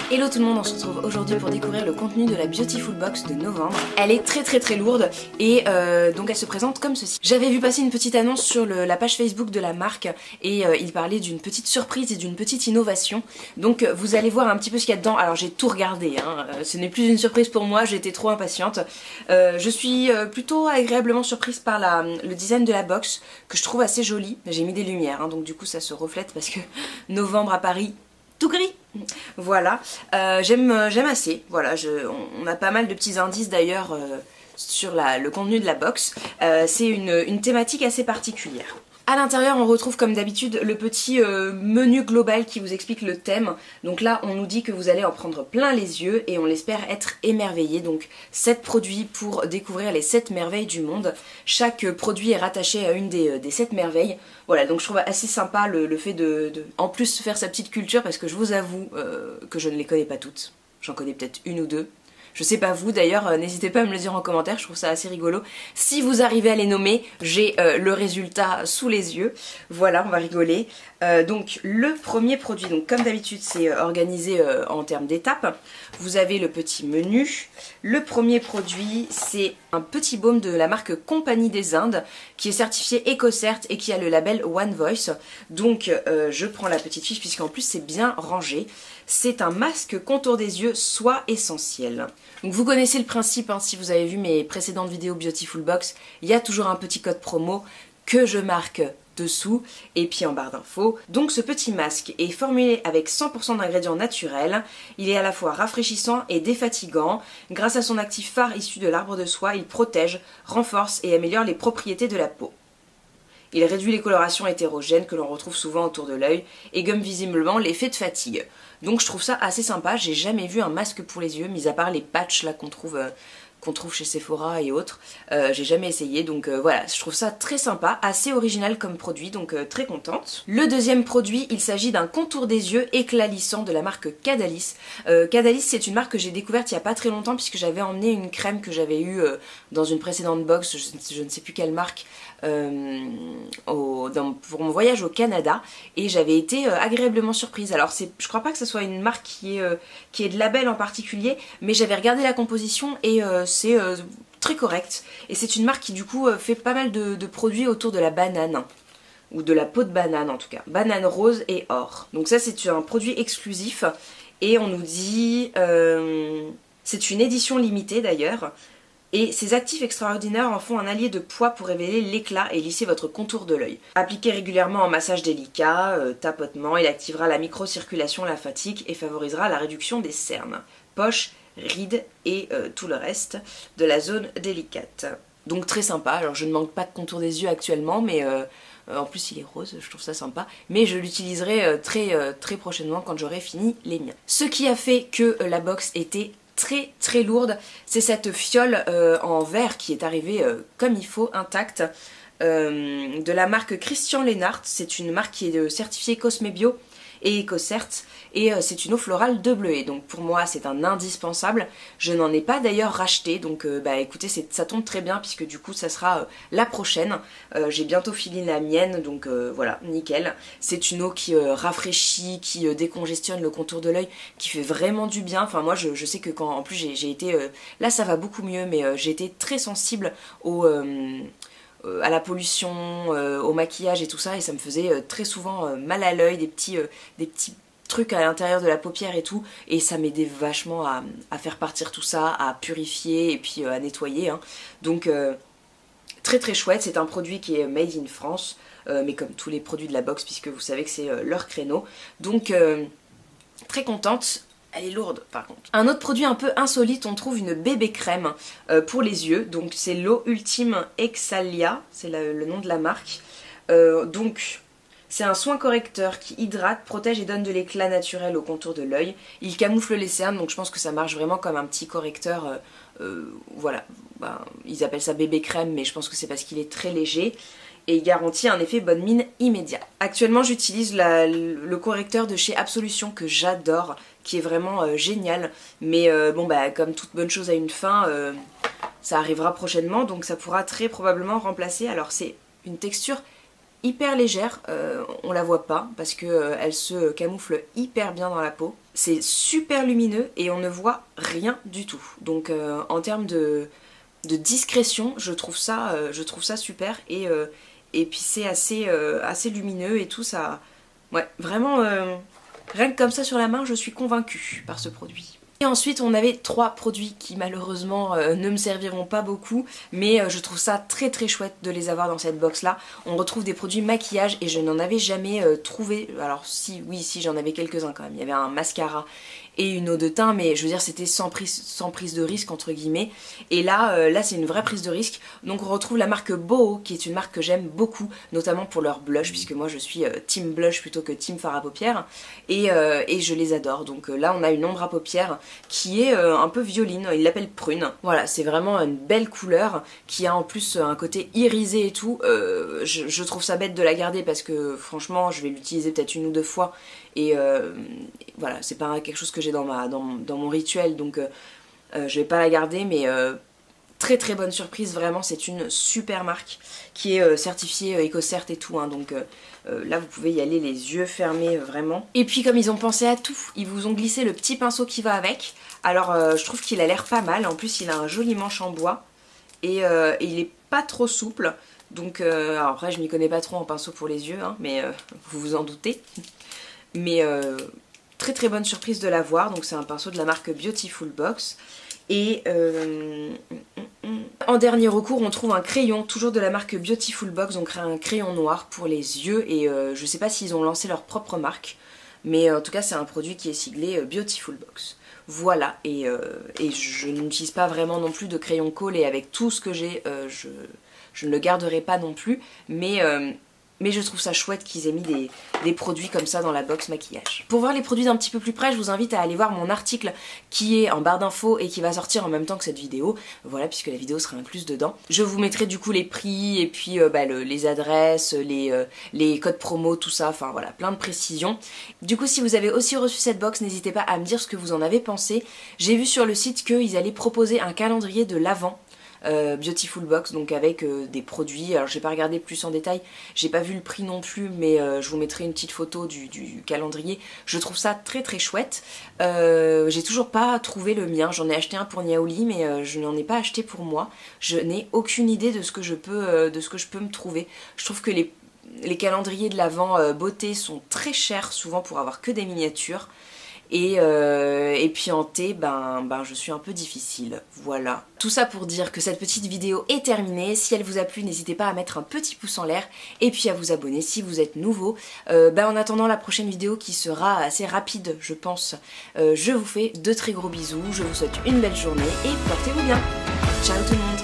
Hello tout le monde, on se retrouve aujourd'hui pour découvrir le contenu de la Beautiful Box de novembre. Elle est très lourde et donc elle se présente comme ceci. J'avais vu passer une petite annonce sur la page Facebook de la marque et il parlait d'une petite surprise et d'une petite innovation. Donc vous allez voir un petit peu ce qu'il y a dedans. Alors j'ai tout regardé, hein. Ce n'est plus une surprise pour moi, j'étais trop impatiente. Je suis plutôt agréablement surprise par le design de la box que je trouve assez joli. J'ai mis des lumières, hein, donc du coup ça se reflète parce que novembre à Paris, tout gris. Voilà, j'aime assez, voilà, on a pas mal de petits indices d'ailleurs sur le contenu de la box. C'est une thématique assez particulière. À l'intérieur, on retrouve comme d'habitude le petit menu global qui vous explique le thème. Donc là, on nous dit que vous allez en prendre plein les yeux et on l'espère être émerveillé. Donc 7 produits pour découvrir les 7 merveilles du monde. Chaque produit est rattaché à une des 7 merveilles. Voilà, donc je trouve assez sympa le fait en plus faire sa petite culture parce que je vous avoue que je ne les connais pas toutes. J'en connais peut-être une ou deux. Je sais pas vous d'ailleurs, n'hésitez pas à me le dire en commentaire, je trouve ça assez rigolo. Si vous arrivez à les nommer, j'ai le résultat sous les yeux. Voilà, on va rigoler. Donc le premier produit, donc comme d'habitude c'est organisé en termes d'étapes. Vous avez le petit menu. Le premier produit c'est un petit baume de la marque Compagnie des Indes qui est certifié EcoCert et qui a le label One Voice. Donc je prends la petite fiche puisqu'en plus c'est bien rangé. C'est un masque contour des yeux soie essentielle. Donc vous connaissez le principe, hein, si vous avez vu mes précédentes vidéos Beautiful Box, il y a toujours un petit code promo que je marque dessous et puis en barre d'infos. Donc ce petit masque est formulé avec 100% d'ingrédients naturels, il est à la fois rafraîchissant et défatigant. Grâce à son actif phare issu de l'arbre de soie, il protège, renforce et améliore les propriétés de la peau. Il réduit les colorations hétérogènes que l'on retrouve souvent autour de l'œil et gomme visiblement l'effet de fatigue. Donc je trouve ça assez sympa, j'ai jamais vu un masque pour les yeux, mis à part les patchs là qu'on trouve chez Sephora et autres. J'ai jamais essayé, donc voilà, je trouve ça très sympa, assez original comme produit, donc très contente. Le deuxième produit, il s'agit d'un contour des yeux éclat lissant de la marque Cadalis. Cadalis, c'est une marque que j'ai découverte il y a pas très longtemps puisque j'avais emmené une crème que j'avais eue dans une précédente box, je ne sais plus quelle marque, pour mon voyage au Canada et j'avais été agréablement surprise. Alors je crois pas que ce soit une marque qui est de label en particulier, mais j'avais regardé la composition et c'est très correct. Et c'est une marque qui du coup fait pas mal de produits autour de la banane. Ou de la peau de banane en tout cas. Banane rose et or. Donc ça c'est un produit exclusif. Et on nous dit... c'est une édition limitée d'ailleurs. Et ces actifs extraordinaires en font un allié de poids pour révéler l'éclat et lisser votre contour de l'œil. Appliqué régulièrement en massage délicat, tapotement, il activera la microcirculation lymphatique et favorisera la réduction des cernes, poches, rides et tout le reste de la zone délicate. Donc très sympa, alors je ne manque pas de contour des yeux actuellement, mais en plus il est rose, je trouve ça sympa, mais je l'utiliserai très prochainement quand j'aurai fini les miens. Ce qui a fait que la box était très lourde, c'est cette fiole en verre qui est arrivée comme il faut, intacte, de la marque Christian Lennart. C'est une marque qui est certifiée Cosme Bio et EcoCert et c'est une eau florale de bleuet, donc pour moi c'est un indispensable. Je n'en ai pas d'ailleurs racheté, donc bah écoutez, ça tombe très bien puisque du coup ça sera la prochaine. J'ai bientôt fini la mienne, donc voilà, nickel. C'est une eau qui rafraîchit, qui décongestionne le contour de l'œil, qui fait vraiment du bien. Enfin moi je sais que quand en plus j'ai été, là ça va beaucoup mieux, mais j'ai été très sensible à la pollution, au maquillage et tout ça, et ça me faisait très souvent mal à l'œil, des petits trucs à l'intérieur de la paupière et tout, et ça m'aidait vachement à faire partir tout ça, à purifier et puis à nettoyer, hein. Donc très chouette, c'est un produit qui est made in France, mais comme tous les produits de la box puisque vous savez que c'est leur créneau, donc très contente. Elle est lourde par contre. Un autre produit un peu insolite, on trouve une bébé crème pour les yeux. Donc c'est l'eau ultime Exalia, c'est le nom de la marque. Donc c'est un soin correcteur qui hydrate, protège et donne de l'éclat naturel au contour de l'œil. Il camoufle les cernes, donc je pense que ça marche vraiment comme un petit correcteur. Voilà, ils appellent ça bébé crème, mais je pense que c'est parce qu'il est très léger. Et il garantit un effet bonne mine immédiat. Actuellement j'utilise le correcteur de chez Absolution que j'adore, qui est vraiment génial, mais bon bah comme toute bonne chose a une fin, ça arrivera prochainement, donc ça pourra très probablement remplacer. Alors c'est une texture hyper légère, on la voit pas parce que elle se camoufle hyper bien dans la peau. C'est super lumineux et on ne voit rien du tout. Donc en termes de discrétion, je trouve ça super et puis c'est assez lumineux et tout ça. Ouais, vraiment, rien que comme ça sur la main, je suis convaincue par ce produit. Et ensuite on avait 3 produits qui malheureusement ne me serviront pas beaucoup, mais je trouve ça très très chouette de les avoir dans cette box là. On retrouve des produits maquillage et je n'en avais jamais trouvé, alors si, oui si j'en avais quelques-uns quand même, il y avait un mascara et une eau de teint, mais je veux dire c'était sans prise de risque entre guillemets, et là c'est une vraie prise de risque. Donc on retrouve la marque Boho qui est une marque que j'aime beaucoup, notamment pour leur blush, puisque moi je suis team blush plutôt que team fard à paupières, et je les adore. Donc là on a une ombre à paupières qui est un peu violine, il l'appelle prune. Voilà, c'est vraiment une belle couleur qui a en plus un côté irisé et tout. Je trouve ça bête de la garder parce que franchement je vais l'utiliser peut-être 1 ou 2 fois et voilà, c'est pas quelque chose que j'ai dans mon rituel, donc je vais pas la garder, mais très très bonne surprise, vraiment c'est une super marque qui est certifiée EcoCert et tout, hein, donc là vous pouvez y aller les yeux fermés vraiment. Et puis comme ils ont pensé à tout, ils vous ont glissé le petit pinceau qui va avec. Alors je trouve qu'il a l'air pas mal, en plus il a un joli manche en bois et il est pas trop souple, donc alors après je m'y connais pas trop en pinceau pour les yeux, hein, mais vous vous en doutez. Mais très très bonne surprise de l'avoir, donc c'est un pinceau de la marque Beautiful Box. Et en dernier recours on trouve un crayon, toujours de la marque Beautiful Box, donc un crayon noir pour les yeux, et je sais pas s'ils ont lancé leur propre marque, mais en tout cas c'est un produit qui est siglé Beautiful Box. Voilà, et je n'utilise pas vraiment non plus de crayon collé, avec tout ce que j'ai, je ne le garderai pas non plus, mais je trouve ça chouette qu'ils aient mis des produits comme ça dans la box maquillage. Pour voir les produits d'un petit peu plus près, je vous invite à aller voir mon article qui est en barre d'infos et qui va sortir en même temps que cette vidéo. Voilà, puisque la vidéo sera incluse dedans. Je vous mettrai du coup les prix et puis les adresses, les codes promo, tout ça, enfin voilà, plein de précisions. Du coup, si vous avez aussi reçu cette box, n'hésitez pas à me dire ce que vous en avez pensé. J'ai vu sur le site qu'ils allaient proposer un calendrier de l'Avent. Beautiful Box, donc avec des produits, alors j'ai pas regardé plus en détail, j'ai pas vu le prix non plus, mais je vous mettrai une petite photo du calendrier. Je trouve ça très très chouette. J'ai toujours pas trouvé le mien, j'en ai acheté un pour Niaouli, mais je n'en ai pas acheté pour moi. Je n'ai aucune idée de ce que je peux me trouver. Je trouve que les calendriers de l'Avent beauté sont très chers souvent pour avoir que des miniatures. Et puis en thé, je suis un peu difficile, voilà. Tout ça pour dire que cette petite vidéo est terminée. Si elle vous a plu, n'hésitez pas à mettre un petit pouce en l'air et puis à vous abonner si vous êtes nouveau. En attendant la prochaine vidéo qui sera assez rapide, je pense, je vous fais de très gros bisous, je vous souhaite une belle journée et portez-vous bien. Ciao tout le monde.